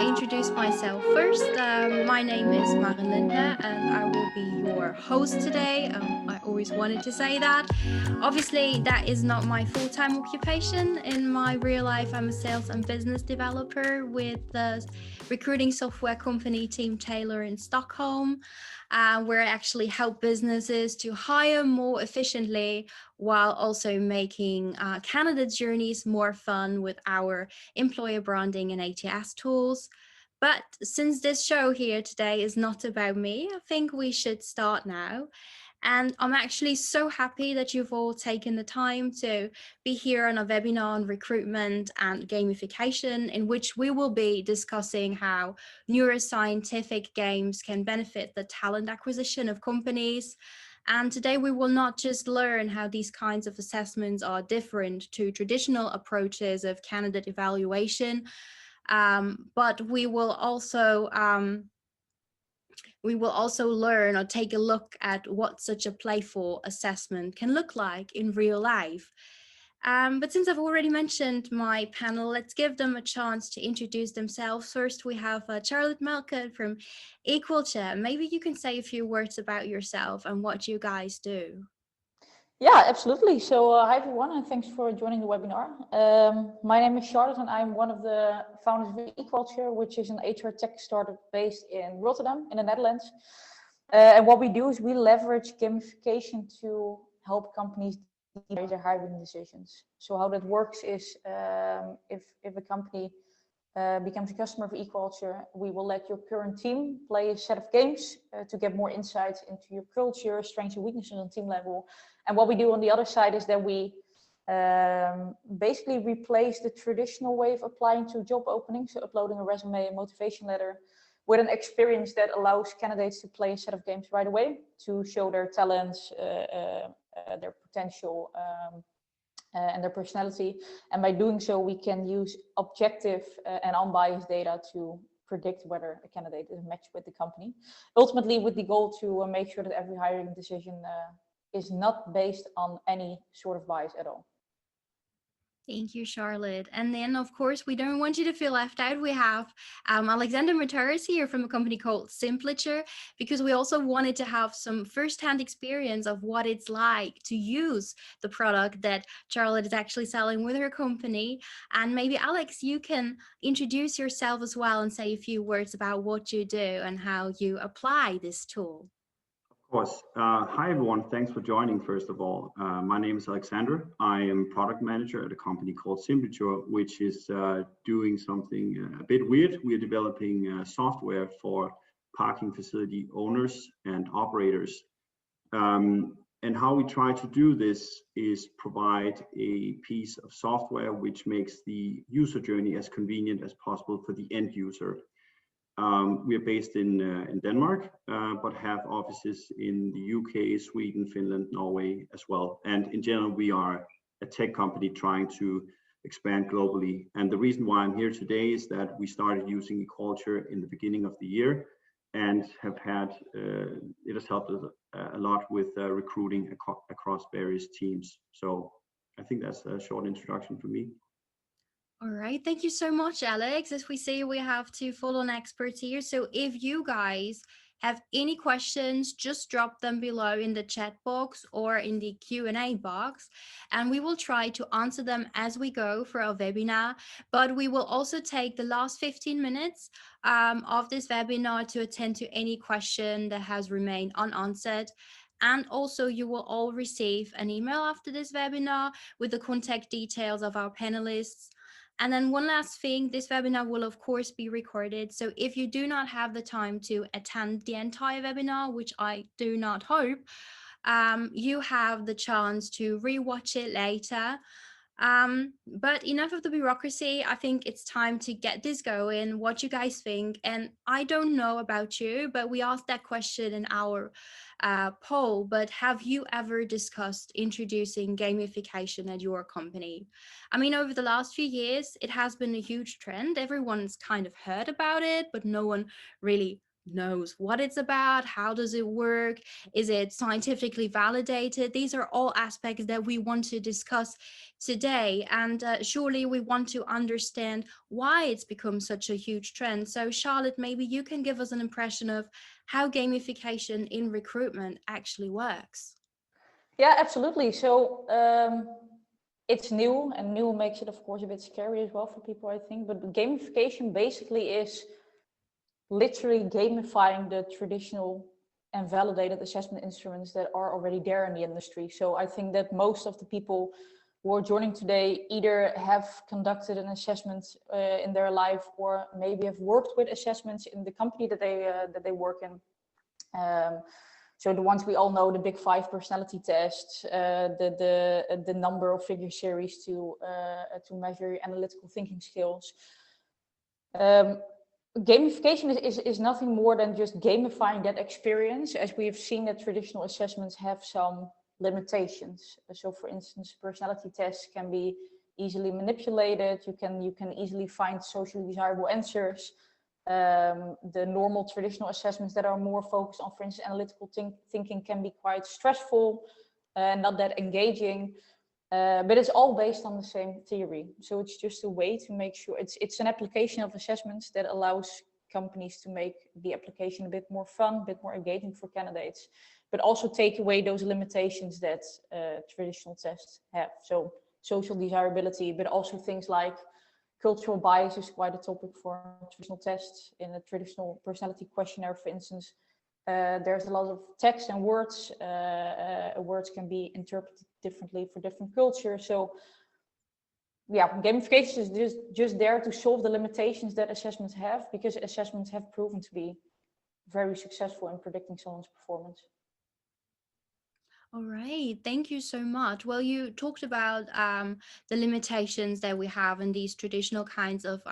introduce myself first. My name is Maren Linde, and I will be your host today. I always wanted to say that. Obviously, that is not my full-time occupation. In my real life, I'm a sales and business developer with the recruiting software company Team Taylor in Stockholm, where I actually help businesses to hire more efficiently while also making candidate journeys more fun with our employer branding and ATS tools. But since this show here today is not about me, I think we should start now. And I'm actually so happy that you've all taken the time to be here on a webinar on recruitment and gamification, in which we will be discussing how neuroscientific games can benefit the talent acquisition of companies. And today we will not just learn how these kinds of assessments are different to traditional approaches of candidate evaluation, but we will also learn or take a look at what such a playful assessment can look like in real life. But since I've already mentioned my panel, let's give them a chance to introduce themselves. First, we have Charlotte Melke from ECulture. Maybe you can say a few words about yourself and what you guys do. Yeah, absolutely. So hi everyone, and thanks for joining the webinar. My name is Charlotte, and I'm one of the founders of ECulture, which is an HR tech startup based in Rotterdam, in the Netherlands. And what we do is we leverage gamification to help companies make their hiring decisions. So how that works is if a company becomes a customer of ECulture, we will let your current team play a set of games to get more insights into your culture, strengths and weaknesses on team level. And what we do on the other side is that we basically replace the traditional way of applying to job openings, so uploading a resume, a motivation letter, with an experience that allows candidates to play a set of games right away to show their talents, their potential, and their personality. And by doing so, we can use objective and unbiased data to predict whether a candidate is matched with the company. Ultimately, with the goal to make sure that every hiring decision is not based on any sort of bias at all. Thank you, Charlotte. And then, of course, we don't want you to feel left out. We have Alexander Mataris here from a company called ECulture, because we also wanted to have some firsthand experience of what it's like to use the product that Charlotte is actually selling with her company. And maybe, Alex, you can introduce yourself as well and say a few words about what you do and how you apply this tool. Of course. Hi, everyone. Thanks for joining, first of all. My name is Alexander. I am product manager at a company called ECulture, which is doing something a bit weird. We are developing software for parking facility owners and operators. And how we try to do this is provide a piece of software which makes the user journey as convenient as possible for the end user. We are based in Denmark, but have offices in the UK, Sweden, Finland, Norway as well. And in general, we are a tech company trying to expand globally. And the reason why I'm here today is that we started using ECulture in the beginning of the year and have had, it has helped us a lot with recruiting across various teams. So I think that's a short introduction for me. All right, thank you so much, Alex. As we see, we have two full-on experts here. So if you guys have any questions, just drop them below in the chat box or in the Q&A box, and we will try to answer them as we go for our webinar. But we will also take the last 15 minutes of this webinar to attend to any question that has remained unanswered. And also you will all receive an email after this webinar with the contact details of our panelists. And then one last thing, this webinar will of course be recorded. So if you do not have the time to attend the entire webinar, which I do not hope, you have the chance to rewatch it later. But enough of the bureaucracy. I think it's time to get this going. What you guys think? And I don't know about you, but we asked that question in our poll, but have you ever discussed introducing gamification at your company? I mean, over the last few years, it has been a huge trend. Everyone's kind of heard about it, but no one really knows what it's about. How does it work? Is it scientifically validated? These are all aspects that we want to discuss today, and surely we want to understand why it's become such a huge trend. So Charlotte, maybe you can give us an impression of how gamification in recruitment actually works. Yeah, absolutely. So it's new, and new makes it, of course, a bit scary as well for people, I think. But gamification basically is literally gamifying the traditional and validated assessment instruments that are already there in the industry. So I think that most of the people who are joining today either have conducted an assessment in their life, or maybe have worked with assessments in the company that they work in. So the ones we all know, the big 5 personality tests, the number of figure series to measure analytical thinking skills. Gamification is nothing more than just gamifying that experience, as we have seen that traditional assessments have some limitations. So for instance, personality tests can be easily manipulated. You can easily find socially desirable answers. The normal traditional assessments that are more focused on, for instance, analytical thinking can be quite stressful, not that engaging. But it's all based on the same theory. So it's just a way to make sure it's an application of assessments that allows companies to make the application a bit more fun, a bit more engaging for candidates, but also take away those limitations that traditional tests have. So social desirability, but also things like cultural bias is quite a topic for traditional tests. In a traditional personality questionnaire, for instance, there's a lot of text and words. Words can be interpreted differently for different cultures. So yeah, gamification is just there to solve the limitations that assessments have, because assessments have proven to be very successful in predicting someone's performance. All right, thank you so much. Well, you talked about the limitations that we have in these traditional kinds of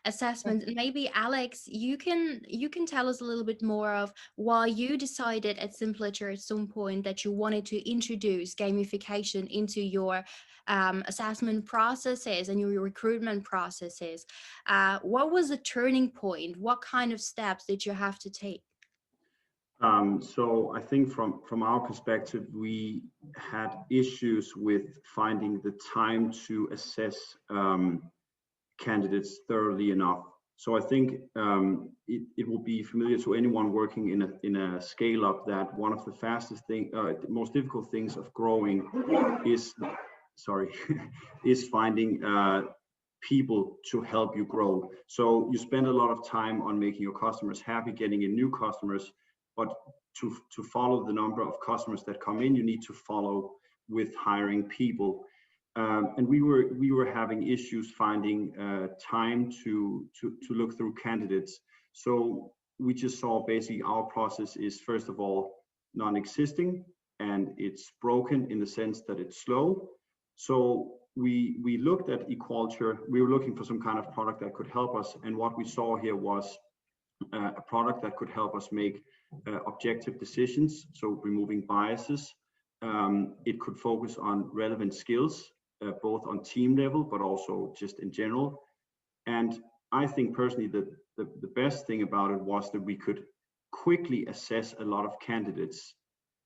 assessments. Maybe Alex, you can tell us a little bit more of why you decided at ECulture at some point that you wanted to introduce gamification into your assessment processes and your recruitment processes. What was the turning point? What kind of steps did you have to take? So I think from our perspective, we had issues with finding the time to assess candidates thoroughly enough. So I think it will be familiar to anyone working in a scale up that one of the most difficult things of growing is, is finding people to help you grow. So you spend a lot of time on making your customers happy, getting in new customers, but to follow the number of customers that come in, you need to follow with hiring people. And we were having issues finding time to look through candidates. So we just saw basically our process is, first of all, non-existing, and it's broken in the sense that it's slow. So we looked at Equalture. We were looking for some kind of product that could help us, and what we saw here was a product that could help us make objective decisions, so removing biases. It could focus on relevant skills, both on team level, but also just in general. And I think personally that the best thing about it was that we could quickly assess a lot of candidates.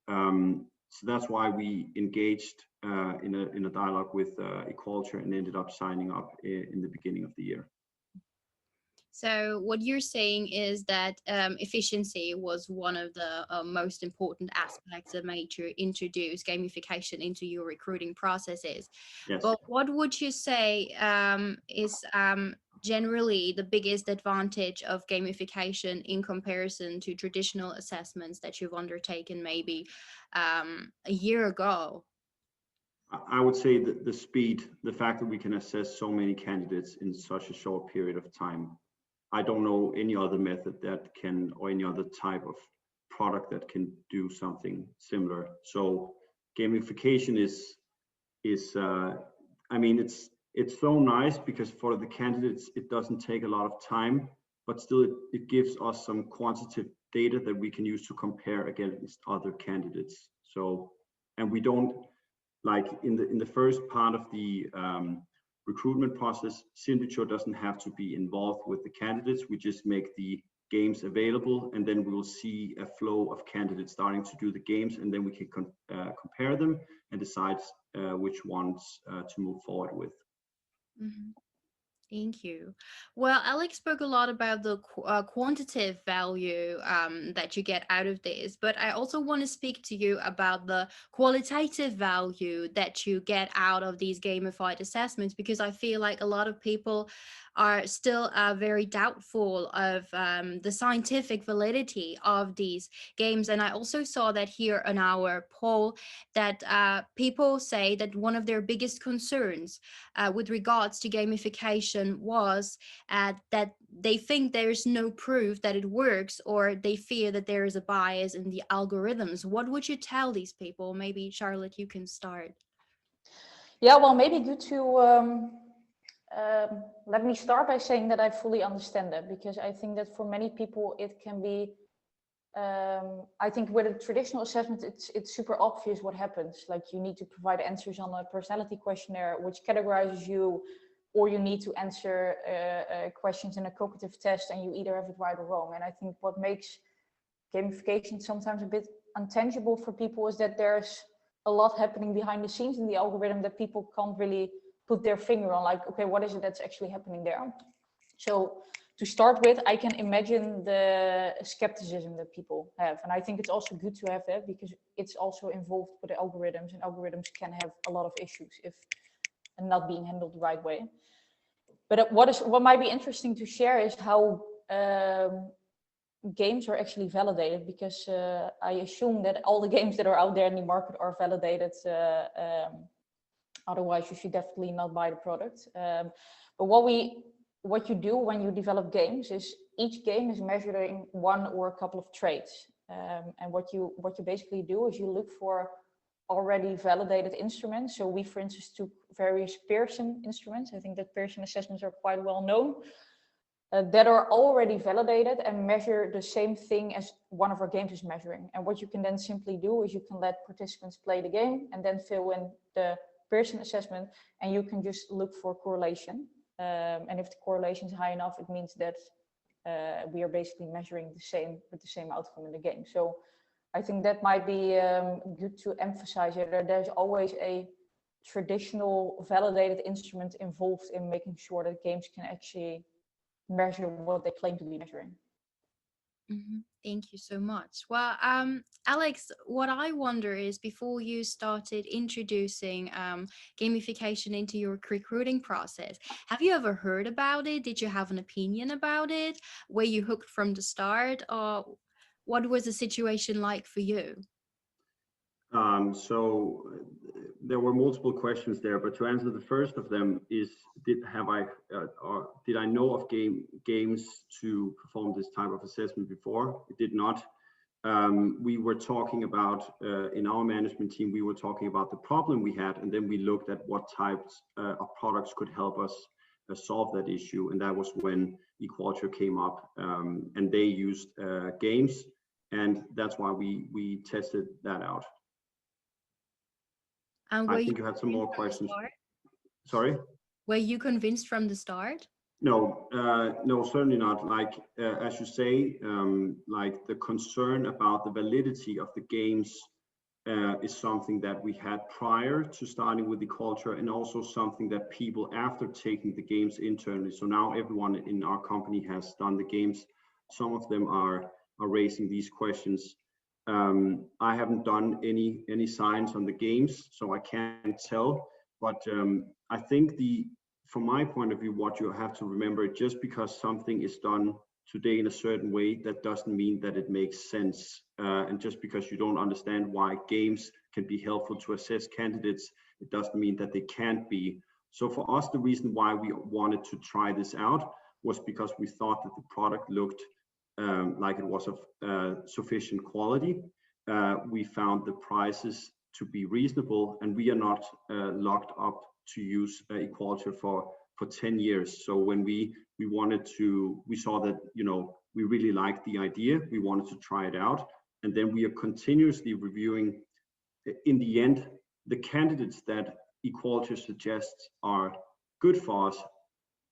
So that's why we engaged in a dialogue with Equalture and ended up signing up in the beginning of the year. So what you're saying is that efficiency was one of the most important aspects that made you introduce gamification into your recruiting processes. Yes. But what would you say is generally the biggest advantage of gamification in comparison to traditional assessments that you've undertaken maybe a year ago? I would say that the speed, the fact that we can assess so many candidates in such a short period of time. I don't know any other method that can, or any other type of product that can do something similar. So gamification is I mean, it's so nice because for the candidates, it doesn't take a lot of time, but still it gives us some quantitative data that we can use to compare against other candidates. So, and we don't, like in the first part of the recruitment process, ECulture doesn't have to be involved with the candidates. We just make the games available, and then we will see a flow of candidates starting to do the games, and then we can compare them and decide which ones to move forward with. Mhm. Thank you. Well, Alex spoke a lot about the quantitative value that you get out of this, but I also want to speak to you about the qualitative value that you get out of these gamified assessments, because I feel like a lot of people are still very doubtful of the scientific validity of these games. And I also saw that here in our poll that people say that one of their biggest concerns with regards to gamification was that they think there's no proof that it works, or they fear that there is a bias in the algorithms. What would you tell these people? Maybe Charlotte, you can start. Yeah, well, maybe good to let me start by saying that I fully understand that, because I think that for many people it can be I think with a traditional assessment, it's super obvious what happens. Like, you need to provide answers on a personality questionnaire, which categorizes you, or you need to answer questions in a cognitive test, and you either have it right or wrong. And I think what makes gamification sometimes a bit intangible for people is that there's a lot happening behind the scenes in the algorithm that people can't really put their finger on. Like, okay, what is it that's actually happening there? So to start with, I can imagine the skepticism that people have. And I think it's also good to have that, because it's also involved with the algorithms, and algorithms can have a lot of issues if not being handled the right way. But what might be interesting to share is how games are actually validated, because I assume that all the games that are out there in the market are validated. Otherwise, you should definitely not buy the product. But what you do when you develop games is each game is measuring one or a couple of traits. And what you basically do is you look for already validated instruments. So we, for instance, took various Pearson instruments. I think that Pearson assessments are quite well known, that are already validated and measure the same thing as one of our games is measuring. And what you can then simply do is you can let participants play the game and then fill in the Pearson assessment, and you can just look for correlation. And if the correlation is high enough, it means that we are basically measuring the same outcome in the game. So I think that might be good to emphasize that there's always a traditional validated instrument involved in making sure that games can actually measure what they claim to be measuring. Mm-hmm. Thank you so much. Well, Alex, what I wonder is, before you started introducing gamification into your recruiting process, have you ever heard about it? Did you have an opinion about it? Were you hooked from the start, or what was the situation like for you? So there were multiple questions there, but to answer the first of them is, did I know of games to perform this type of assessment before? It did not. We were talking about, in our management team, we were talking about the problem we had, and then we looked at what types of products could help us solve that issue, and that was when ECulture came up, and they used games, and that's why we tested that out. And I think you had some more questions. Sorry? Were you convinced from the start? No, no, certainly not. Like, as you say, like, the concern about the validity of the games is something that we had prior to starting with ECulture, and also something that people, after taking the games internally, so now everyone in our company has done the games, some of them are raising these questions. I haven't done any science on the games, so I can't tell. But I think from my point of view, what you have to remember, just because something is done today in a certain way, that doesn't mean that it makes sense. And just because you don't understand why games can be helpful to assess candidates, it doesn't mean that they can't be. So for us, the reason why we wanted to try this out was because we thought that the product looked like it was of sufficient quality. We found the prices to be reasonable, and we are not locked up to use ECulture for 10 years. So when we saw that, we really liked the idea, we wanted to try it out, and then we are continuously reviewing, in the end, the candidates that ECulture suggests are good for us.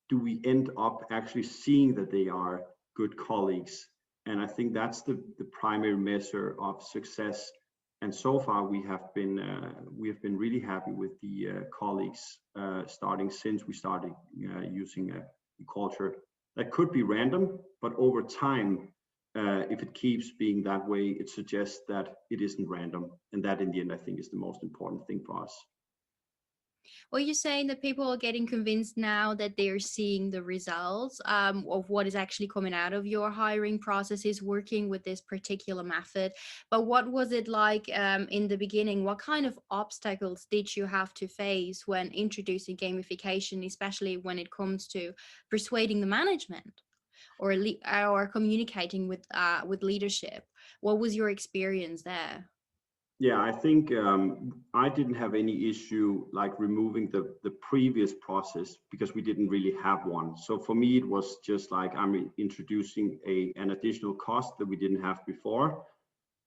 Do we end up actually seeing that they are good colleagues. And I think that's the primary measure of success. And so far, we have been really happy with the colleagues starting since we started using ECulture. That could be random, but over time, if it keeps being that way, it suggests that it isn't random, and that in the end, I think, is the most important thing for us. Well, you're saying that people are getting convinced now that they're seeing the results of what is actually coming out of your hiring processes, working with this particular method. But what was it like in the beginning? What kind of obstacles did you have to face when introducing gamification, especially when it comes to persuading the management or communicating with leadership? What was your experience there? Yeah, I think I didn't have any issue like removing the previous process because we didn't really have one. So for me, it was just like I'm introducing an additional cost that we didn't have before.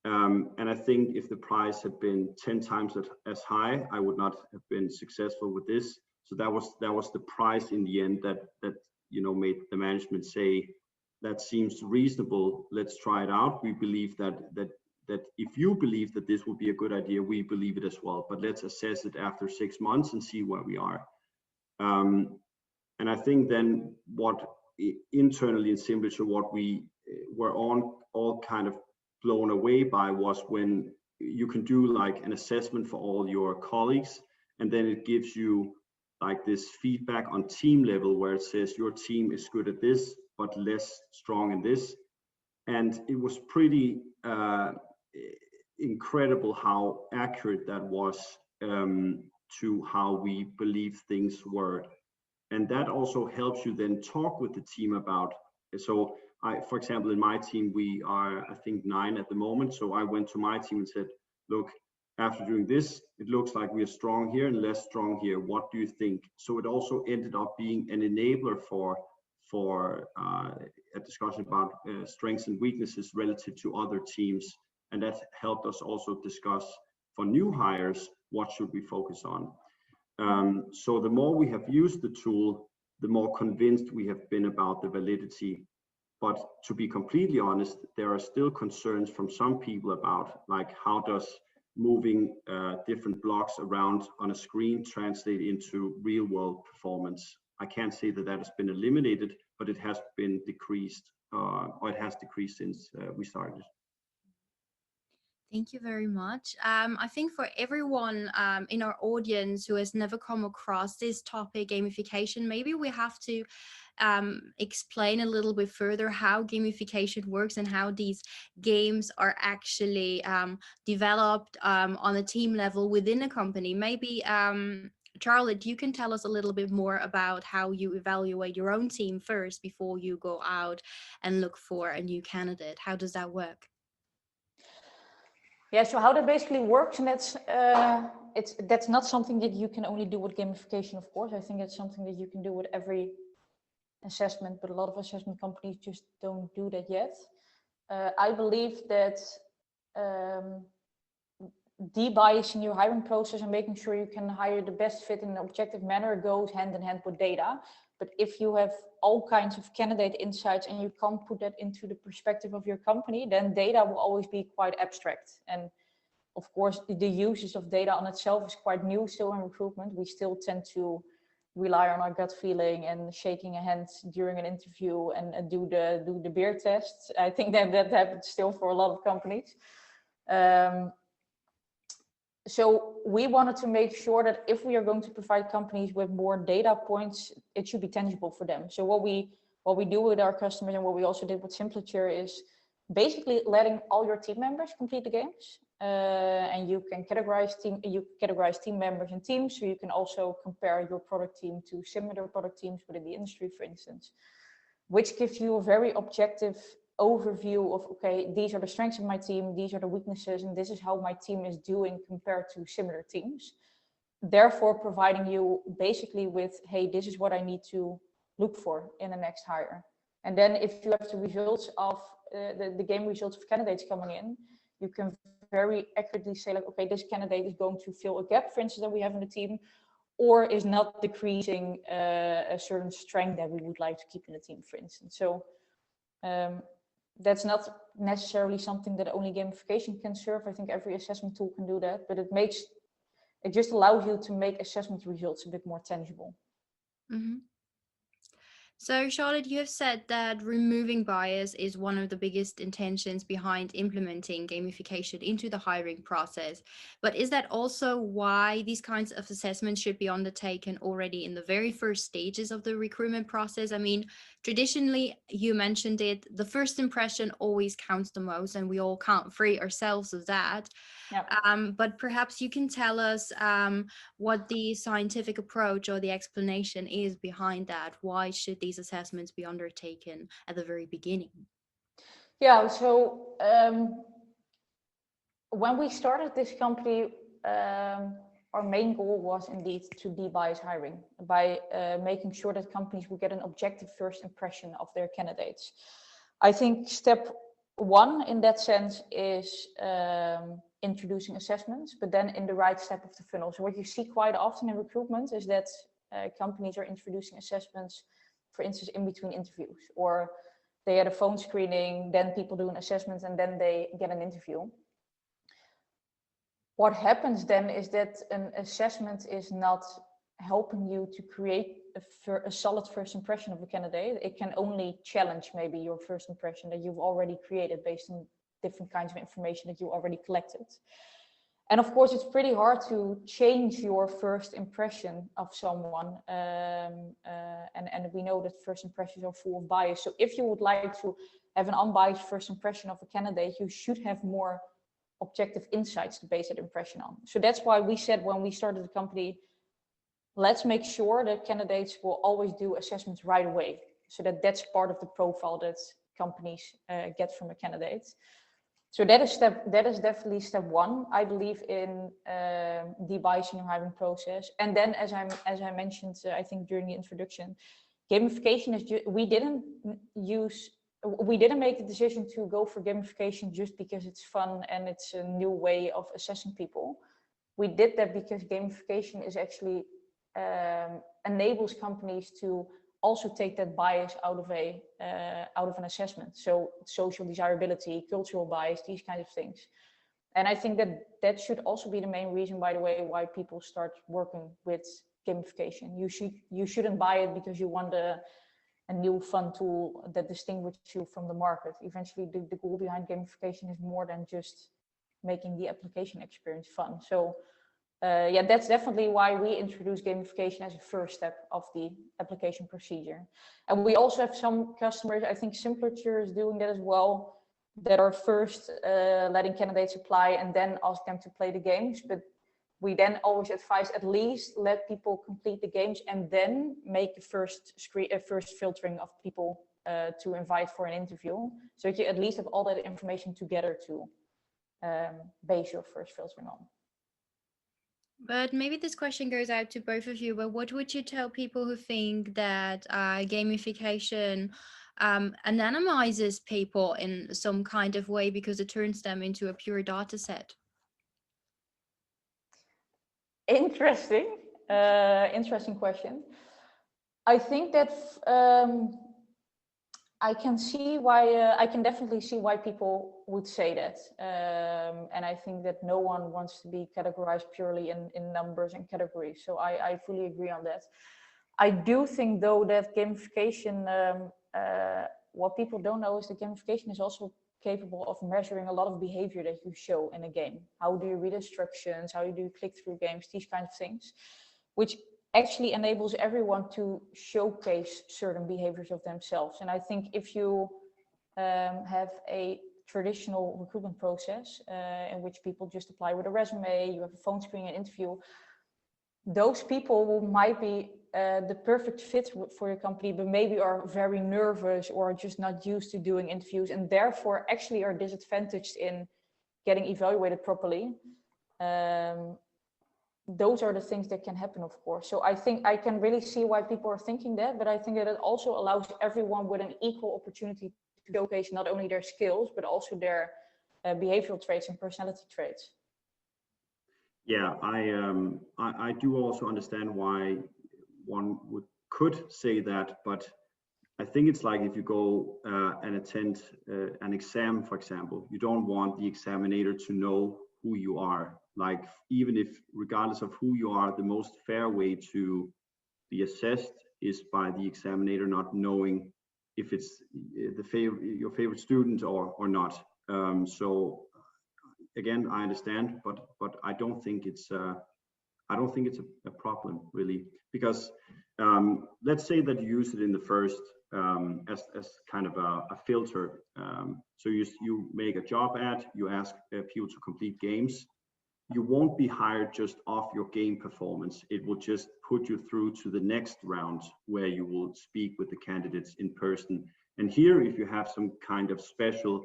And I think if the price had been 10 times as high, I would not have been successful with this. So that was the price in the end that made the management say that seems reasonable. Let's try it out. We believe that if you believe that this would be a good idea, we believe it as well. But let's assess it after 6 months and see where we are. And I think then what internally in Simplyture, what we were all kind of blown away by was when you can do like an assessment for all your colleagues, and then it gives you like this feedback on team level where it says your team is good at this, but less strong in this. And it was pretty incredible how accurate that was to how we believe things were. And that also helps you then talk with the team about. So for example, in my team, we are, I think, 9 at the moment. So I went to my team and said, look, after doing this, it looks like we are strong here and less strong here. What do you think? So it also ended up being an enabler for a discussion about strengths and weaknesses relative to other teams. And that helped us also discuss for new hires, what should we focus on? So the more we have used the tool, the more convinced we have been about the validity. But to be completely honest, there are still concerns from some people about like how does moving different blocks around on a screen translate into real world performance. I can't say that has been eliminated, but it has been decreased, or it has decreased since we started. Thank you very much. I think for everyone in our audience who has never come across this topic, gamification, maybe we have to explain a little bit further how gamification works and how these games are actually developed on a team level within a company. Maybe Charlotte, you can tell us a little bit more about how you evaluate your own team first before you go out and look for a new candidate. How does that work? Yeah, so how that basically works, and that's not something that you can only do with gamification, of course. I think it's something that you can do with every assessment, but a lot of assessment companies just don't do that yet. I believe that de-biasing your hiring process and making sure you can hire the best fit in an objective manner goes hand in hand with data. But if you have all kinds of candidate insights and you can't put that into the perspective of your company, then data will always be quite abstract. And of course, the uses of data on itself is quite new still in recruitment. We still tend to rely on our gut feeling and shaking a hand during an interview and do the beer test. I think that happens still for a lot of companies. So we wanted to make sure that if we are going to provide companies with more data points, it should be tangible for them. So what we do with our customers and what we also did with Simplyture is basically letting all your team members complete the games. And you can categorize team members in teams, so you can also compare your product team to similar product teams within the industry, for instance, which gives you a very objective overview of, okay, these are the strengths of my team, these are the weaknesses, and this is how my team is doing compared to similar teams. Therefore, providing you basically with, hey, this is what I need to look for in the next hire. And then if you have the results of the game results of candidates coming in, you can very accurately say, like, okay, this candidate is going to fill a gap, for instance, that we have in the team, or is not decreasing a certain strength that we would like to keep in the team, for instance. So That's not necessarily something that only gamification can serve. I think every assessment tool can do that, but it just allows you to make assessment results a bit more tangible. Mhm. So, Charlotte, you have said that removing bias is one of the biggest intentions behind implementing gamification into the hiring process. But is that also why these kinds of assessments should be undertaken already in the very first stages of the recruitment process? I mean, traditionally, you mentioned it, the first impression always counts the most, and we all can't free ourselves of that. Yeah. But perhaps you can tell us what the scientific approach or the explanation is behind that. Why should these assessments be undertaken at the very beginning? Yeah, so when we started this company, our main goal was indeed to de-bias hiring by making sure that companies would get an objective first impression of their candidates. I think step one in that sense is introducing assessments, but then in the right step of the funnel. So what you see quite often in recruitment is that companies are introducing assessments, for instance, in between interviews, or they had a phone screening, then people do an assessment, and then they get an interview. What happens then is that an assessment is not helping you to create a solid first impression of a candidate. It can only challenge maybe your first impression that you've already created based on different kinds of information that you already collected. And of course, it's pretty hard to change your first impression of someone. And we know that first impressions are full of bias. So if you would like to have an unbiased first impression of a candidate, you should have more objective insights to base that impression on. So that's why we said when we started the company, let's make sure that candidates will always do assessments right away. So that's part of the profile that companies get from a candidate. So that is definitely step one. I believe in de-biasing your hiring process. And then, as I mentioned, I think during the introduction, gamification is we didn't make the decision to go for gamification just because it's fun and it's a new way of assessing people. We did that because gamification is actually enables companies to also take that bias out of an assessment. So social desirability, cultural bias, these kinds of things. And I think that should also be the main reason, by the way, why people start working with gamification. You shouldn't buy it because you want a new fun tool that distinguishes you from the market. Eventually, the goal behind gamification is more than just making the application experience fun. So yeah, that's definitely why we introduce gamification as a first step of the application procedure. And we also have some customers, I think ECulture is doing that as well, that are first letting candidates apply and then ask them to play the games. But we then always advise at least let people complete the games and then make a first filtering of people to invite for an interview. So that you at least have all that information together to base your first filtering on. But maybe this question goes out to both of you, but what would you tell people who think that gamification anonymizes people in some kind of way because it turns them into a pure data set? Interesting question. I think that I can definitely see why people would say that. And I think that no one wants to be categorized purely in numbers and categories. So I fully agree on that. I do think though that gamification, what people don't know is that gamification is also capable of measuring a lot of behavior that you show in a game. How do you read instructions? How do you click through games? These kinds of things, which actually enables everyone to showcase certain behaviors of themselves. And I think if you have a traditional recruitment process in which people just apply with a resume, you have a phone screening and interview, those people might be the perfect fit for your company, but maybe are very nervous or just not used to doing interviews and therefore actually are disadvantaged in getting evaluated properly. Those are the things that can happen, of course. So I think I can really see why people are thinking that, but I think that it also allows everyone with an equal opportunity to showcase not only their skills, but also their behavioral traits and personality traits. Yeah, I do also understand why one could say that, but I think it's like if you go and attend an exam, for example, you don't want the examiner to know who you are. Like, even if, regardless of who you are, the most fair way to be assessed is by the examiner not knowing if it's your favorite student or not. So again, I understand, but I don't think it's a problem really, because let's say that you use it in the first as kind of a filter. So you make a job ad, you ask people to complete games. You won't be hired just off your game performance. It will just put you through to the next round where you will speak with the candidates in person. And here, if you have some kind of special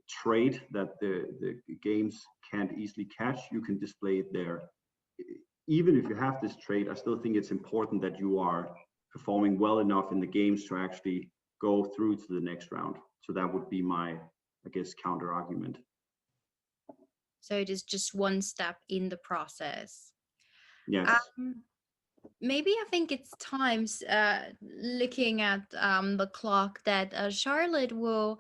trait that the games can't easily catch, you can display it there. Even if you have this trait, I still think it's important that you are performing well enough in the games to actually go through to the next round. So that would be my, I guess, counter argument. So it is just one step in the process. Yes. Maybe I think it's times looking at the clock that Charlotte will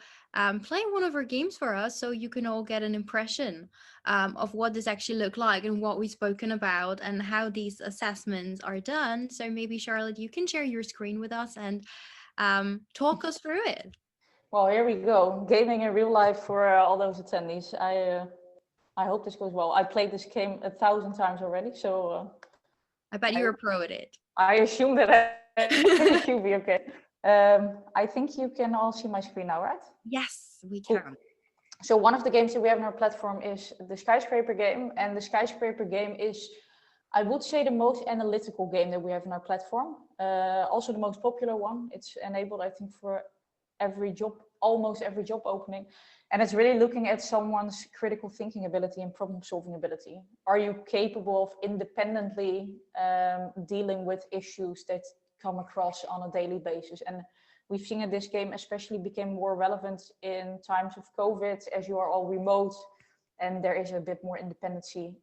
play one of her games for us, so you can all get an impression of what this actually look like and what we've spoken about and how these assessments are done. So maybe Charlotte, you can share your screen with us and talk us through it. Well, here we go. Gaming in real life for all those attendees. I hope this goes well. I played this game 1,000 times already, so I bet you're a pro at it. I assume that it should be okay. I think you can all see my screen now, right? Yes, we Cool. can. So one of the games that we have on our platform is the Skyscraper game, and the Skyscraper game is, I would say, the most analytical game that we have on our platform. Also the most popular one. It's enabled, I think, for every job, almost every job opening. And it's really looking at someone's critical thinking ability and problem solving ability. Are you capable of independently dealing with issues that come across on a daily basis? And we've seen that this game especially became more relevant in times of COVID, as you are all remote and there is a bit more independency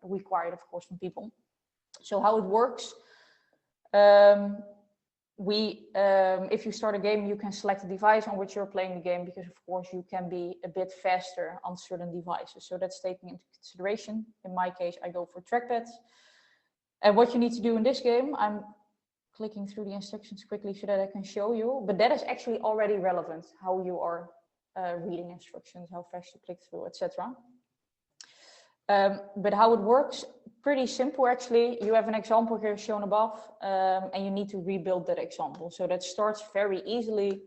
required, of course, from people. So how it works, if you start a game, you can select a device on which you're playing the game, because of course you can be a bit faster on certain devices. So that's taken into consideration. In my case, I go for trackpad. And what you need to do in this game, I'm clicking through the instructions quickly so that I can show you, but that is actually already relevant, how you are reading instructions, how fast you click through, etc. But how it works, pretty simple actually. You have an example here shown above, and you need to rebuild that example. So that starts very easily,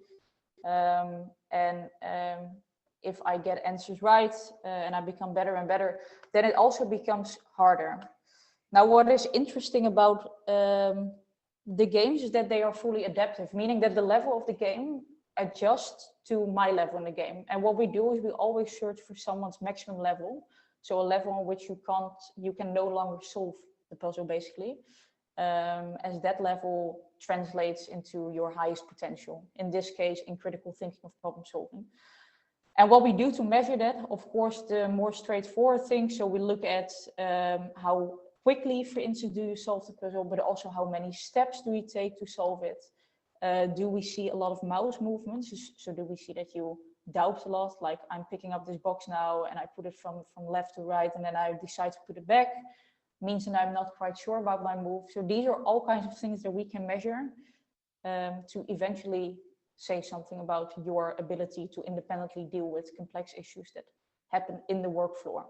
if I get answers right and I become better and better, then it also becomes harder. Now, what is interesting about the games is that they are fully adaptive, meaning that the level of the game adjusts to my level in the game. And what we do is we always search for someone's maximum level. So a level on which you can no longer solve the puzzle, basically, as that level translates into your highest potential. In this case, in critical thinking of problem solving. And what we do to measure that, of course, the more straightforward thing. So we look at how quickly, for instance, do you solve the puzzle, but also how many steps do you take to solve it? Do we see a lot of mouse movements? So do we see that you doubt a lot, like I'm picking up this box now and I put it from left to right and then I decide to put it back, means that I'm not quite sure about my move. So these are all kinds of things that we can measure to eventually say something about your ability to independently deal with complex issues that happen in the work floor.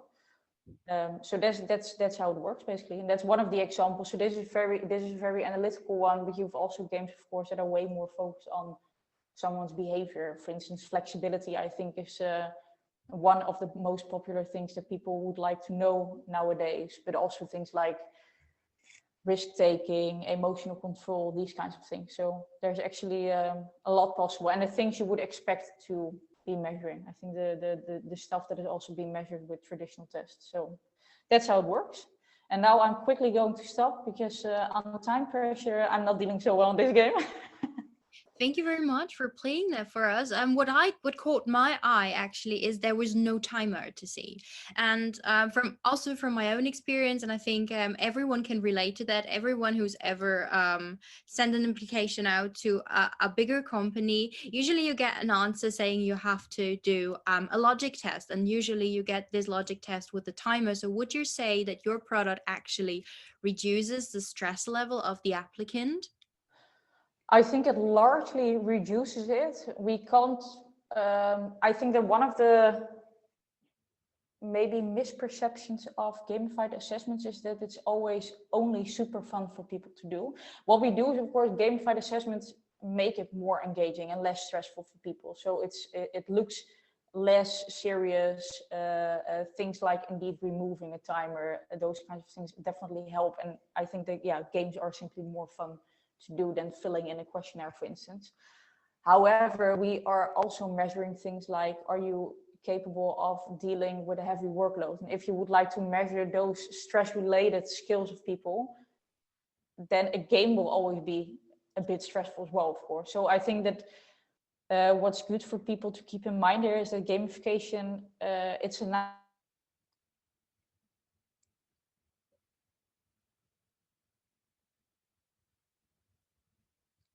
So that's how it works, basically, and that's one of the examples. So this is a very analytical one, but you've also games, of course, that are way more focused on someone's behavior. For instance, flexibility, I think, is one of the most popular things that people would like to know nowadays, but also things like risk-taking, emotional control, these kinds of things. So there's actually a lot possible, and the things you would expect to be measuring. I think the stuff that is also being measured with traditional tests. So that's how it works. And now I'm quickly going to stop because under time pressure, I'm not dealing so well in this game. Thank you very much for playing that for us. What caught my eye actually is there was no timer to see, and from my own experience, and I think everyone can relate to that. Everyone who's ever sent an application out to a bigger company, usually you get an answer saying you have to do a logic test, and usually you get this logic test with a timer. So would you say that your product actually reduces the stress level of the applicant? I think it largely reduces it. We can't, I think that one of the maybe misperceptions of gamified assessments is that it's always only super fun for people to do. What we do is, of course, gamified assessments make it more engaging and less stressful for people. So it looks less serious. Things like indeed removing a timer, those kinds of things definitely help. And I think that, yeah, games are simply more fun to do than filling in a questionnaire, for instance. However, we are also measuring things like, are you capable of dealing with a heavy workload? And if you would like to measure those stress-related skills of people, then a game will always be a bit stressful as well, of course. So I think that what's good for people to keep in mind here is that gamification, it's a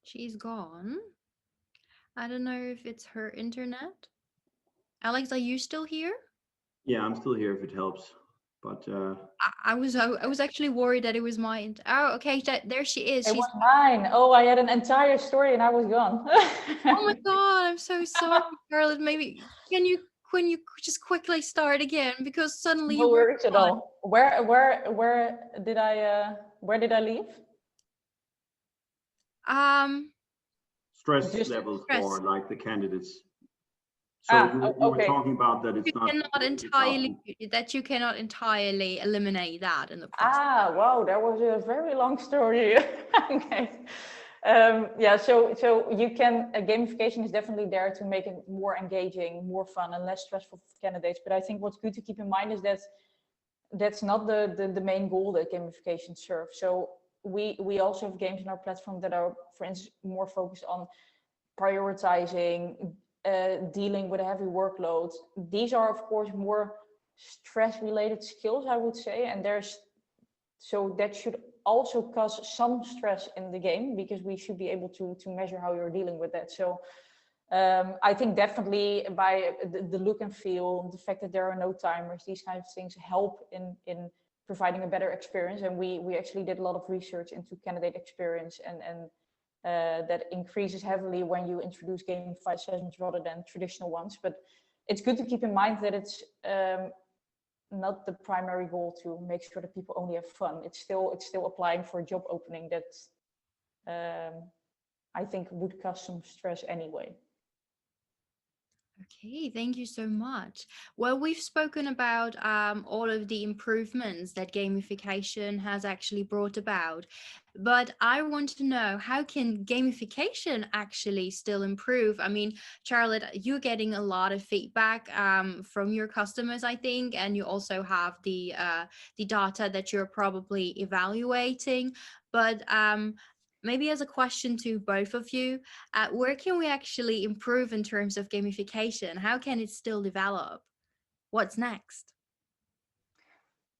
She's gone. I don't know if it's her internet. Alex, are you still here? Yeah, I'm still here if it helps. But I was actually worried that it was my oh, okay, there she is. it She's was mine. Oh, I had an entire story and I was gone. oh my god, I'm so sorry, Charlotte. Maybe can you just quickly start again because suddenly No you were worries at gone. all. Where did I leave? Um stress Just levels Stress. for like the candidates. So you were okay. talking about that You it's not cannot it's not entirely eliminate that in the process. Wow, that was a very long story. Okay. Yeah, so you can, gamification is definitely there to make it more engaging, more fun, and less stressful for candidates. But I think what's good to keep in mind is that that's not the main goal that gamification serves. So we also have games in our platform that are, for instance, more focused on prioritizing, dealing with a heavy workload. These are, of course, more stress-related skills, I would say, and so that should also cause some stress in the game because we should be able to measure how you're dealing with that. So I think definitely by the look and feel, the fact that there are no timers, these kinds of things help in providing a better experience. And we actually did a lot of research into candidate experience, and that increases heavily when you introduce gamified assessments rather than traditional ones. But it's good to keep in mind that it's not the primary goal to make sure that people only have fun. It's still applying for a job opening that I think would cause some stress anyway. Okay, thank you so much. Well, we've spoken about all of the improvements that gamification has actually brought about, but I want to know how can gamification actually still improve? I mean, Charlotte, you're getting a lot of feedback from your customers, I think, and you also have the data that you're probably evaluating. But maybe as a question to both of you, where can we actually improve in terms of gamification? How can it still develop? What's next?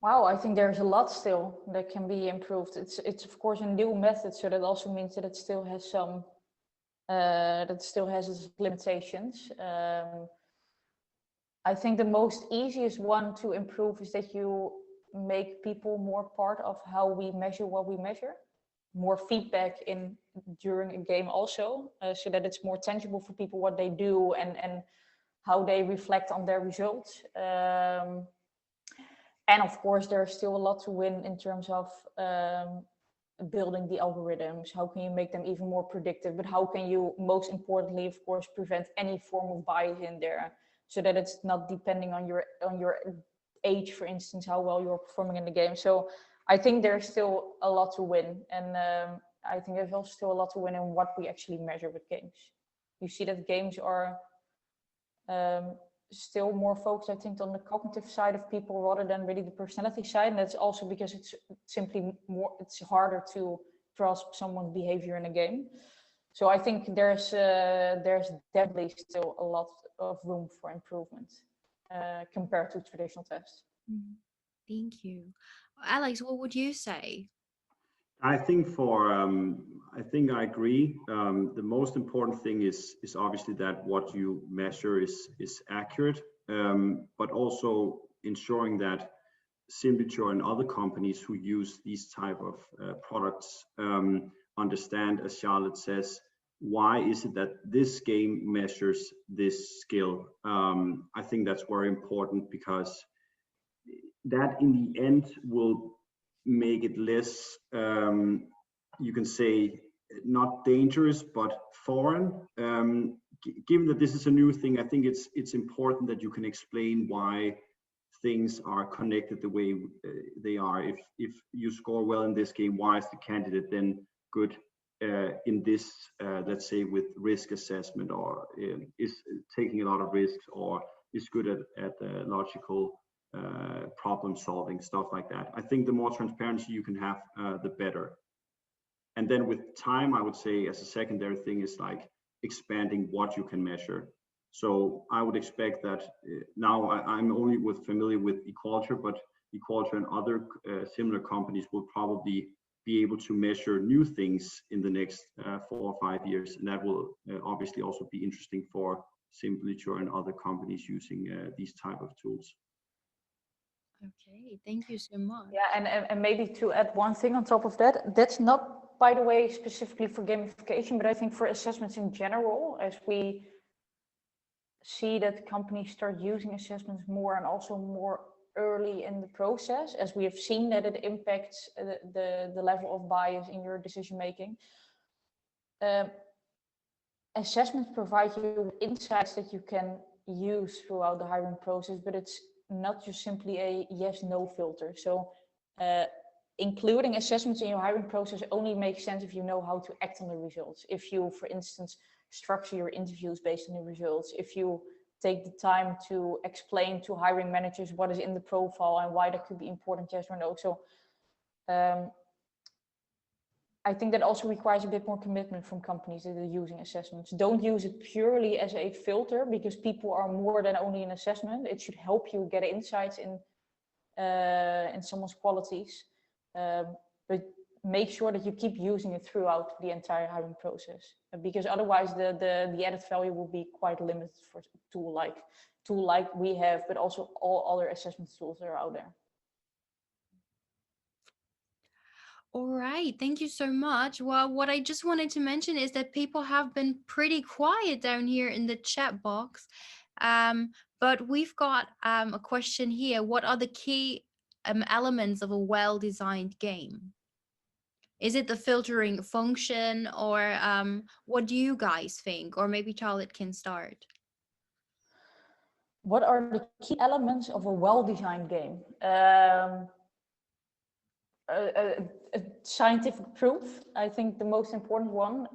Wow, I think there's a lot still that can be improved. It's of course a new method, so that also means that it still has some its limitations. I think the most easiest one to improve is that you make people more part of how we measure what we measure, more feedback in during a game also, so that it's more tangible for people what they do and how they reflect on their results. And of course, there's still a lot to win in terms of building the algorithms. How can you make them even more predictive? But how can you, most importantly, of course, prevent any form of bias in there, so that it's not depending on your age, for instance, how well you're performing in the game. So I think there's still a lot to win, and I think there's also still a lot to win in what we actually measure with games. You see that games are still more focused, I think, on the cognitive side of people rather than really the personality side. And that's also because it's simply it's harder to grasp someone's behavior in a game. So I think there's definitely still a lot of room for improvement compared to traditional tests. Thank you. Alex, what would you say? I think I think I agree. The most important thing is obviously that what you measure is accurate, but also ensuring that Simplyture and other companies who use these type of products understand, as Charlotte says, why is it that this game measures this skill. I think that's very important, because that in the end will make it less, you can say, not dangerous, but foreign. Given that this is a new thing, I think it's important that you can explain why things are connected the way they are. If you score well in this game, why is the candidate then good in this, let's say, with risk assessment, or is taking a lot of risks, or is good at logical problem solving, stuff like that. I think the more transparency you can have, the better. And then with time, I would say, as a secondary thing, is like expanding what you can measure. So I would expect that now I'm only familiar with ECulture, but ECulture and other similar companies will probably be able to measure new things in the next 4 or 5 years, and that will obviously also be interesting for Simplyture and other companies using these type of tools. Okay, thank you so much. Yeah, and maybe to add one thing on top of that, that's not, by the way, specifically for gamification, but I think for assessments in general, as we see that companies start using assessments more and also more early in the process, as we have seen that it impacts the level of bias in your decision making. Assessments provide you with insights that you can use throughout the hiring process, but it's not just simply a yes/no filter. So including assessments in your hiring process only makes sense if you know how to act on the results. If you, for instance, structure your interviews based on the results, if you take the time to explain to hiring managers what is in the profile and why that could be important, yes or no. So I think that also requires a bit more commitment from companies that are using assessments. Don't use it purely as a filter, because people are more than only an assessment. It should help you get insights in someone's qualities, but make sure that you keep using it throughout the entire hiring process, because otherwise the added value will be quite limited for a tool like we have, but also all other assessment tools that are out there. All right, thank you so much. Well, what I just wanted to mention is that people have been pretty quiet down here in the chat box. But we've got a question here. What are the key elements of a well-designed game? Is it the filtering function, or what do you guys think? Or maybe Charlotte can start. What are the key elements of a well-designed game? Scientific proof, I think the most important one.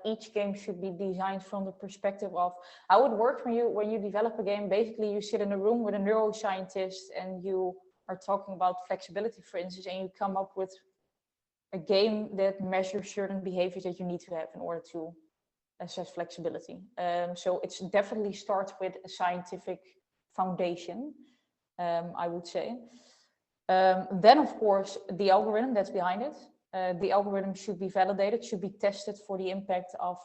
Each game should be designed from the perspective of how it works when you develop a game. Basically, you sit in a room with a neuroscientist and you are talking about flexibility, for instance, and you come up with a game that measures certain behaviors that you need to have in order to assess flexibility. So it definitely starts with a scientific foundation, I would say. Then, of course, the algorithm that's behind it. The algorithm should be validated, should be tested for the impact of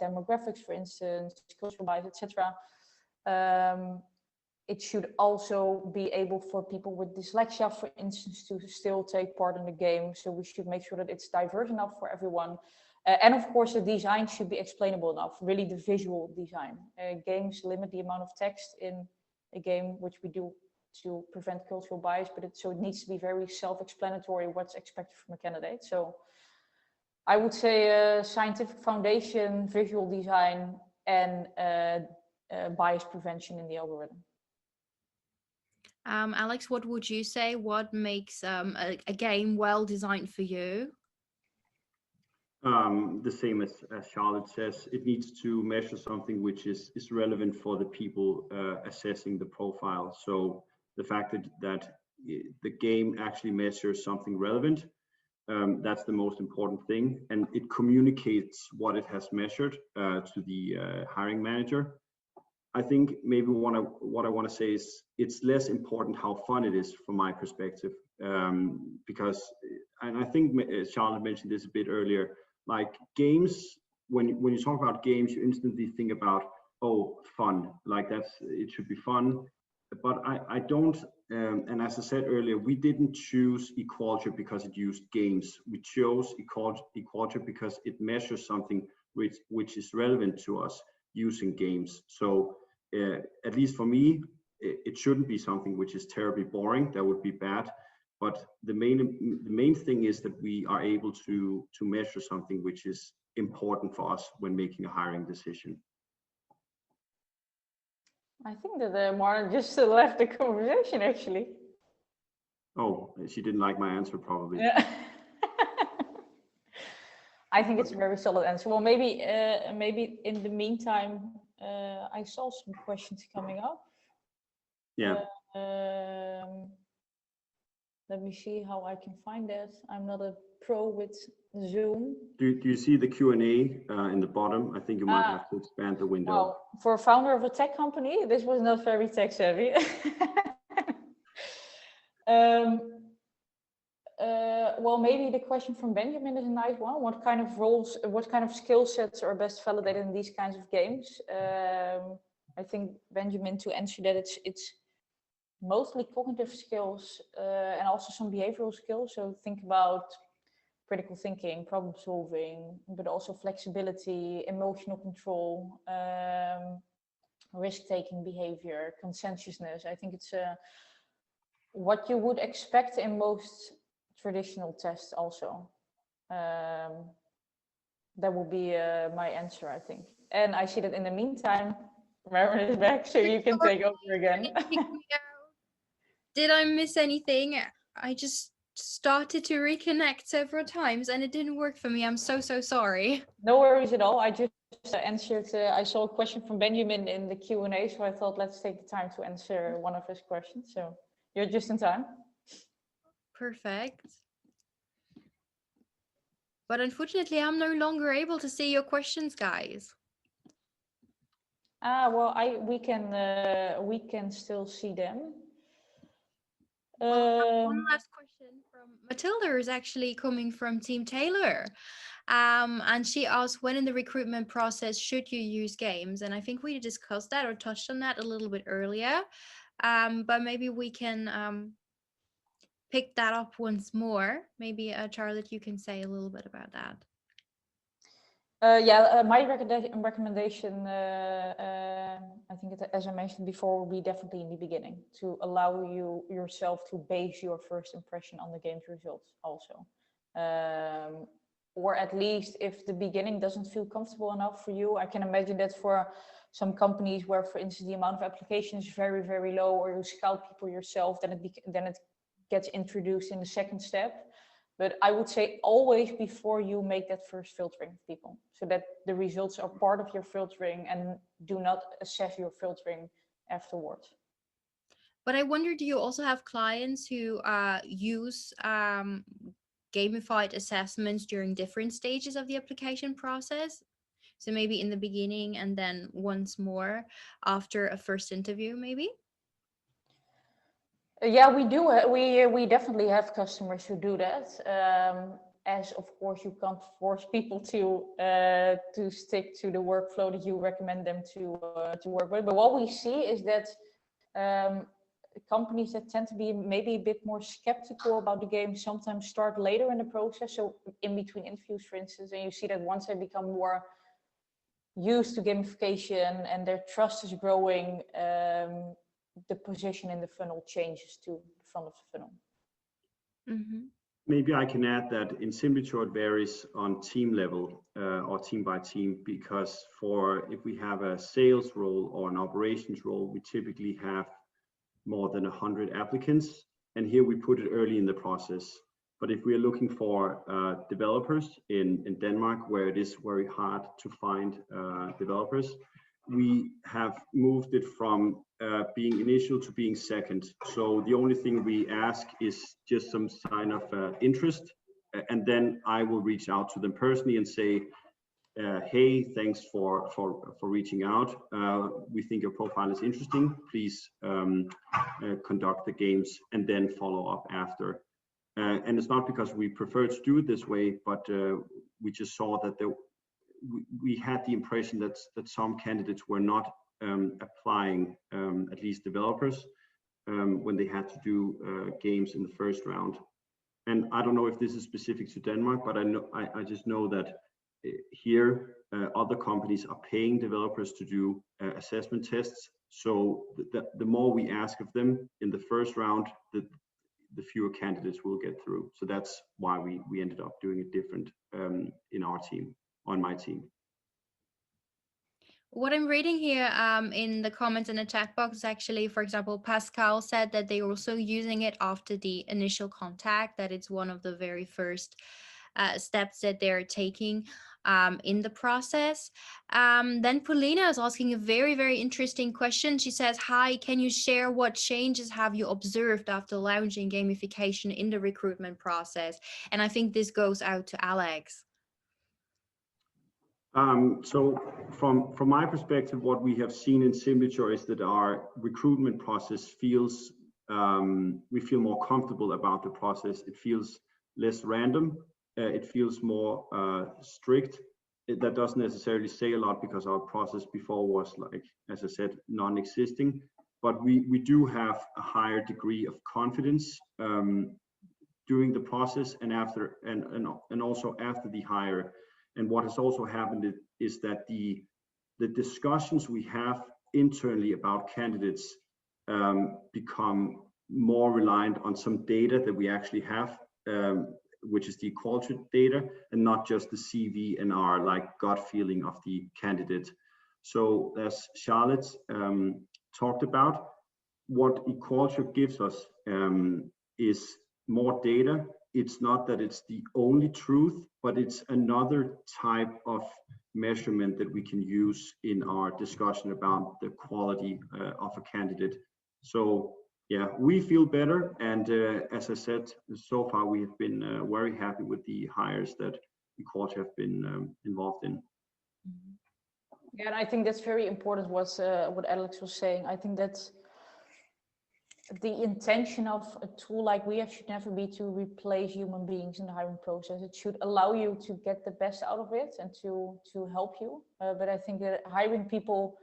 demographics, for instance, cultural bias, etc. It should also be able for people with dyslexia, for instance, to still take part in the game. So we should make sure that it's diverse enough for everyone. And of course, the design should be explainable enough, really the visual design. Games limit the amount of text in a game, which we do to prevent cultural bias, but so it needs to be very self-explanatory what's expected from a candidate. So I would say scientific foundation, visual design, and bias prevention in the algorithm. Alex, what would you say? What makes a game well designed for you? The same as Charlotte says, it needs to measure something which is relevant for the people assessing the profile. So the fact that the game actually measures something relevant, That's the most important thing, and it communicates what it has measured to the hiring manager. I think maybe what I want to say is it's less important how fun it is from my perspective, because, and I think Charlotte mentioned this a bit earlier, like games, when you talk about games, you instantly think about, oh, fun, like it should be fun. But I don't, and as I said earlier, we didn't choose ECulture because it used games. We chose ECulture because it measures something which is relevant to us using games. So at least for me, it shouldn't be something which is terribly boring. That would be bad. But the main thing is that we are able to measure something which is important for us when making a hiring decision. I think that Mara just left the conversation, actually. Oh, she didn't like my answer, probably. Yeah. I think it's a very solid answer. Well, maybe in the meantime, I saw some questions coming up. Yeah. Let me see how I can find that. I'm not a pro with Zoom. Do you see the Q&A in the bottom? I think you might have to expand the window. Well, for a founder of a tech company, this was not very tech savvy. Well, maybe the question from Benjamin is a nice one. What kind of roles, what kind of skill sets are best validated in these kinds of games? I think, Benjamin, to answer that, it's mostly cognitive skills and also some behavioral skills. So think about critical thinking, problem solving, but also flexibility, emotional control, risk-taking behavior, conscientiousness. I think it's what you would expect in most traditional tests also. That would be my answer, I think. And I see that in the meantime, Marin is back, so you can take over again. Did I miss anything? I just started to reconnect several times and it didn't work for me. I'm so sorry. No worries at all. I just answered, I saw a question from Benjamin in the Q&A, so I thought let's take the time to answer one of his questions. So you're just in time. Perfect. But unfortunately, I'm no longer able to see your questions, guys. Well, we can still see them. Well, one last question from Matilda is actually coming from Team Taylor. And she asked, when in the recruitment process should you use games? And I think we discussed that or touched on that a little bit earlier. But maybe we can pick that up once more. Maybe Charlotte, you can say a little bit about that. My recommendation, I think, as I mentioned before, will be definitely in the beginning to allow yourself to base your first impression on the game's results also. Or at least if the beginning doesn't feel comfortable enough for you, I can imagine that for some companies where, for instance, the amount of applications is very, very low, or you scout people yourself, then it gets introduced in the second step. But I would say always before you make that first filtering of people, so that the results are part of your filtering and do not assess your filtering afterwards. But I wonder, do you also have clients who use gamified assessments during different stages of the application process? So maybe in the beginning and then once more after a first interview, maybe? Yeah, we do. We definitely have customers who do that. As of course, you can't force people to stick to the workflow that you recommend them to work with. But what we see is that companies that tend to be maybe a bit more skeptical about the game sometimes start later in the process. So in between interviews, for instance, and you see that once they become more used to gamification and their trust is growing, the position in the funnel changes to the front of the funnel. Mm-hmm. Maybe I can add that in Simplyture it varies on team level or team by team, because if we have a sales role or an operations role, we typically have more than 100 applicants, and here we put it early in the process. But if we are looking for developers in Denmark, where it is very hard to find developers, we have moved it from being initial to being second. So the only thing we ask is just some sign of interest and then I will reach out to them personally and say, hey, thanks for reaching out. We think your profile is interesting. Please conduct the games and then follow up after. And it's not because we prefer to do it this way, but we just saw that we had the impression that some candidates were not applying, at least developers, when they had to do games in the first round. And I don't know if this is specific to Denmark, but I just know that here other companies are paying developers to do assessment tests. So the more we ask of them in the first round, the fewer candidates will get through. So that's why we ended up doing it different in our team, on my team. What I'm reading here in the comments in the chat box is actually, for example, Pascal said that they're also using it after the initial contact, that it's one of the very first steps that they're taking in the process. Then Paulina is asking a very, very interesting question. She says, hi, can you share what changes have you observed after launching gamification in the recruitment process? And I think this goes out to Alex. So from my perspective, what we have seen in Simplyture is that our recruitment process feels, we feel more comfortable about the process. It feels less random. It feels more strict. That doesn't necessarily say a lot because our process before was, like, as I said, non-existing. But we do have a higher degree of confidence during the process and after, and also after the hire. And what has also happened is that the discussions we have internally about candidates become more reliant on some data that we actually have, which is the Equalture data, and not just the CV and our gut feeling of the candidate. So as Charlotte talked about, what Equalture gives us is more data. It's not that it's the only truth, but it's another type of measurement that we can use in our discussion about the quality of a candidate. So yeah, we feel better. And as I said, so far we have been very happy with the hires that Equalture have been involved in. Yeah, and I think that's very important what Alex was saying. I think that's the intention of a tool like we have should never be to replace human beings in the hiring process. It should allow you to get the best out of it and to help you. But I think that hiring people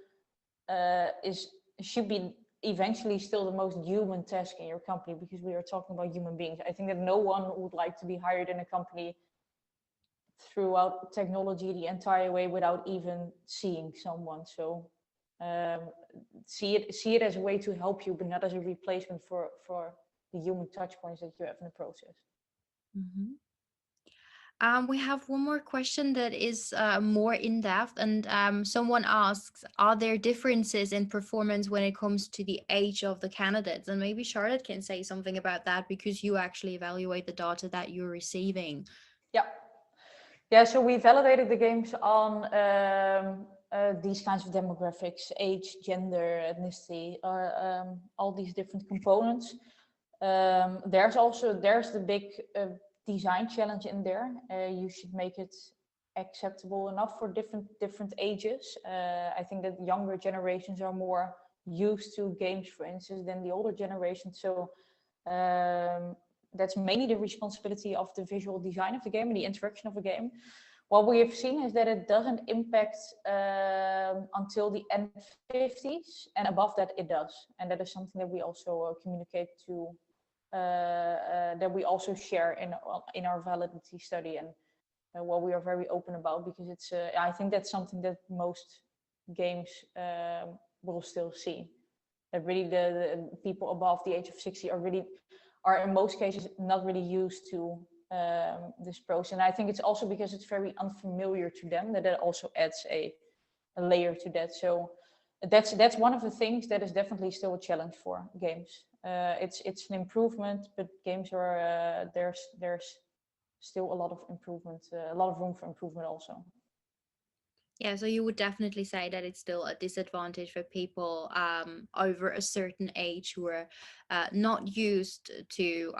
should be eventually still the most human task in your company, because we are talking about human beings. I think that no one would like to be hired in a company throughout technology the entire way without even seeing someone. So see it as a way to help you, but not as a replacement for the human touch points that you have in the process. Mm-hmm. We have one more question that is more in depth, and someone asks, are there differences in performance when it comes to the age of the candidates? And maybe Charlotte can say something about that, because you actually evaluate the data that you're receiving. Yeah, so we validated the games on these kinds of demographics: age, gender, ethnicity, all these different components. There's the big design challenge in there. You should make it acceptable enough for different ages. I think that younger generations are more used to games, for instance, than the older generation. So that's mainly the responsibility of the visual design of the game and the interaction of the game. What we have seen is that it doesn't impact until the end 50s, and above that it does. And that is something that we also communicate to, that we also share in our validity study, and what we are very open about, because it's I think that's something that most games will still see. That really the people above the age of 60 are in most cases not really used to this process. And I think it's also because it's very unfamiliar to them that also adds a layer to that. So that's one of the things that is definitely still a challenge for games. It's an improvement, but games are there's still a lot of improvement, a lot of room for improvement also. Yeah, so you would definitely say that it's still a disadvantage for people over a certain age who are not used to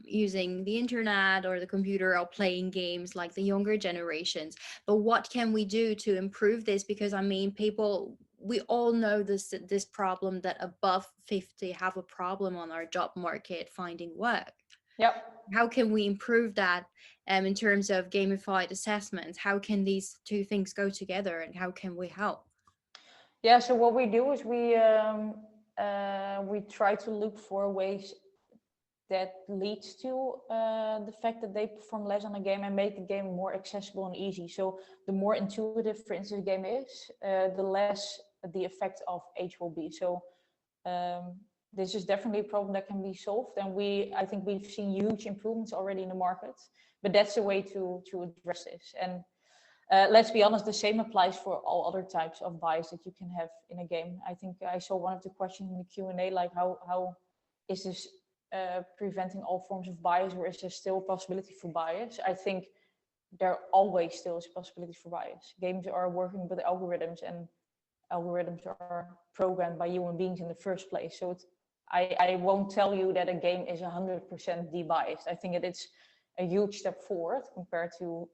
using the internet or the computer or playing games like the younger generations. But what can we do to improve this? Because I mean, people, we all know this problem that above 50 have a problem on our job market finding work. Yep. How can we improve that in terms of gamified assessments? How can these two things go together and how can we help? Yeah, so what we do is we try to look for ways that leads to the fact that they perform less on a game and make the game more accessible and easy. So the more intuitive, for instance, the game is, the less the effect of age will be. So this is definitely a problem that can be solved, and I think we've seen huge improvements already in the market. But that's the way to address this. And let's be honest, the same applies for all other types of bias that you can have in a game. I think I saw one of the questions in the Q&A, like how is this preventing all forms of bias, or is there still a possibility for bias? I think there always still is a possibility for bias. Games are working with algorithms, and algorithms are programmed by human beings in the first place. So I won't tell you that a game is 100% de-biased. I think it's a huge step forward compared to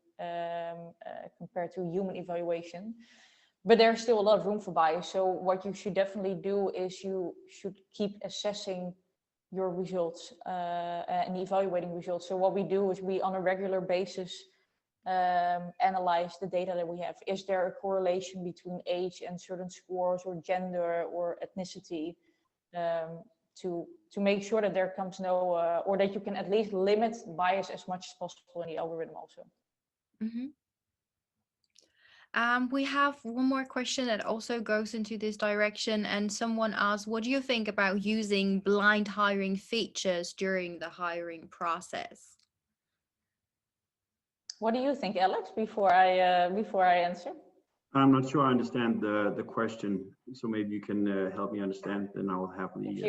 human evaluation. But there's still a lot of room for bias. So what you should definitely do is you should keep assessing your results and evaluating results. So what we do is we, on a regular basis, analyze the data that we have. Is there a correlation between age and certain scores, or gender, or ethnicity, to make sure that there comes no, or that you can at least limit bias as much as possible in the algorithm also. Mm-hmm. We have one more question that also goes into this direction, and someone asked, what do you think about using blind hiring features during the hiring process? What do you think, Alex, before I answer? I'm not sure I understand the question, so maybe you can help me understand, then I'll happily.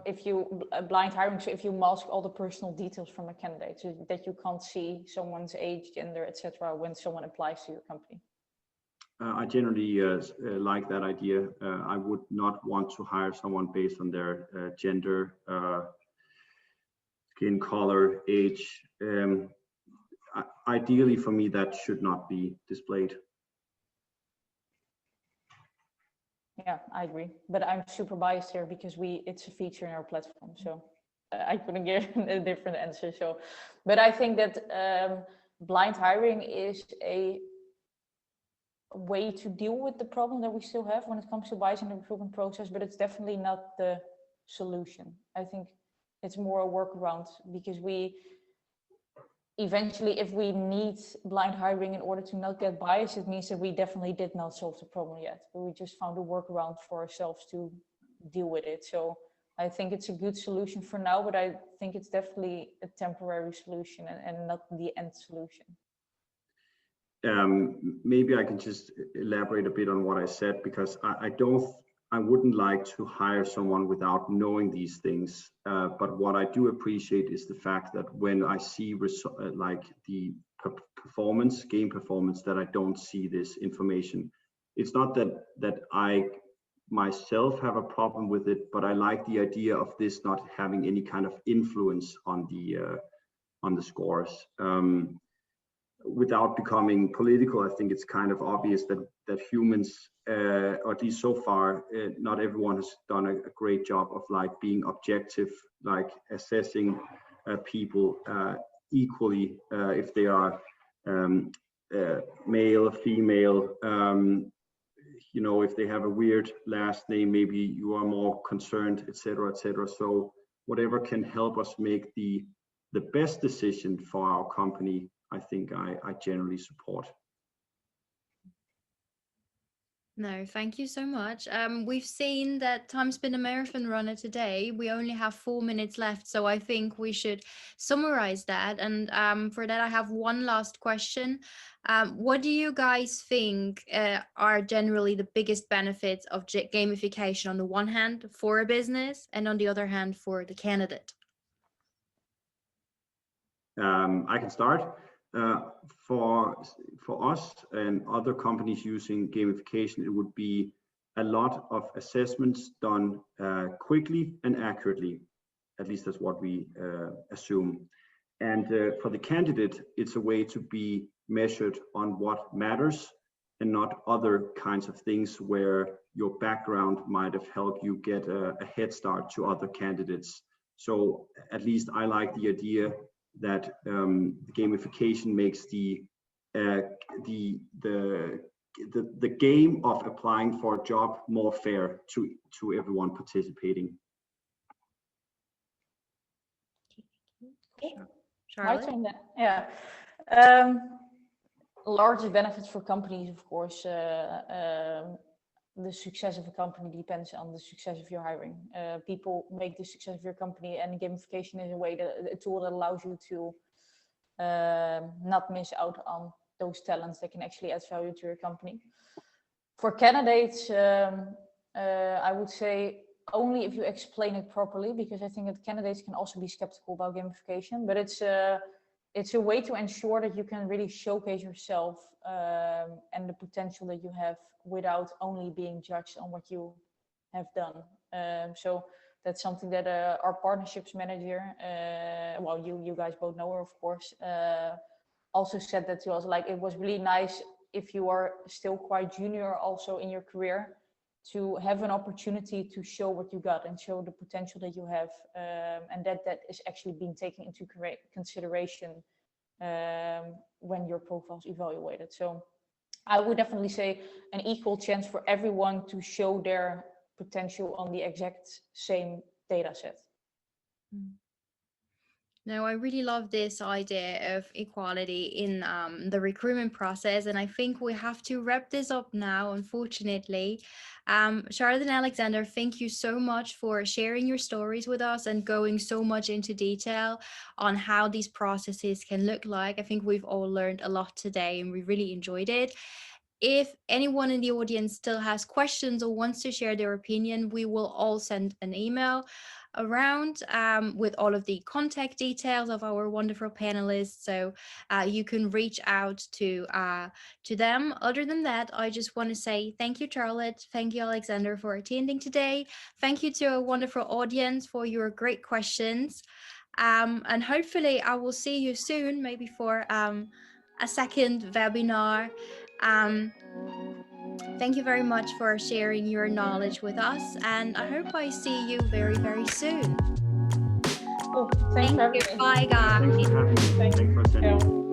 If you blind hiring, so if you mask all the personal details from a candidate, so that you can't see someone's age, gender, etc., when someone applies to your company. I generally like that idea. I would not want to hire someone based on their gender, skin color, age. Ideally, for me, that should not be displayed. Yeah, I agree. But I'm super biased here because it's a feature in our platform. So I couldn't give a different answer. So, but I think that blind hiring is a way to deal with the problem that we still have when it comes to bias in the recruitment process, but it's definitely not the solution. I think it's more a workaround, because we eventually, if we need blind hiring in order to not get bias, it means that we definitely did not solve the problem yet, but we just found a workaround for ourselves to deal with it. So I think it's a good solution for now, but I think it's definitely a temporary solution and not the end solution. Maybe I can just elaborate a bit on what I said, because I wouldn't like to hire someone without knowing these things. But what I do appreciate is the fact that when I see like the game performance, that I don't see this information. It's not that I myself have a problem with it, but I like the idea of this not having any kind of influence on the scores. Without becoming political, I think it's kind of obvious that humans, or at least so far, not everyone has done a great job of like being objective, like assessing people equally, if they are male, female, if they have a weird last name, maybe you are more concerned, etc., etc. So whatever can help us make the best decision for our company, I think I generally support. No, thank you so much. We've seen that time's been a marathon runner today. We only have 4 minutes left, so I think we should summarize that. And for that, I have one last question. What do you guys think are generally the biggest benefits of gamification on the one hand for a business, and on the other hand for the candidate? I can start. for us and other companies using gamification, it would be a lot of assessments done quickly and accurately. At least that's what we assume. And for the candidate, it's a way to be measured on what matters and not other kinds of things where your background might have helped you get a head start to other candidates. So at least I like the idea that gamification makes the game of applying for a job more fair to everyone participating. Charlotte? My turn then. Yeah. Largest benefits for companies, of course, the success of a company depends on the success of your hiring. People make the success of your company, and gamification is a tool that allows you to not miss out on those talents that can actually add value to your company. For candidates, I would say only if you explain it properly, because I think that candidates can also be skeptical about gamification, but it's a way to ensure that you can really showcase yourself and the potential that you have without only being judged on what you have done. So that's something that our partnerships manager, well, you guys both know her, of course, also said that to us. Like, it was really nice if you are still quite junior also in your career to have an opportunity to show what you got and show the potential that you have, and that is actually being taken into consideration when your profile is evaluated. So I would definitely say an equal chance for everyone to show their potential on the exact same data set. No, I really love this idea of equality in the recruitment process, and I think we have to wrap this up now, unfortunately. Charlotte and Alexander, thank you so much for sharing your stories with us and going so much into detail on how these processes can look like. I think we've all learned a lot today, and we really enjoyed it. If anyone in the audience still has questions or wants to share their opinion, we will all send an email around with all of the contact details of our wonderful panelists, so you can reach out to them. Other than that, I just want to say thank you, Charlotte, thank you, Alexander, for attending today. Thank you to a wonderful audience for your great questions, and hopefully I will see you soon, maybe for a second webinar. Thank you very much for sharing your knowledge with us, and I hope I see you very, very soon. Cool. Thanks for having you. me. Bye, guys. Thanks for having me. Thanks for attending.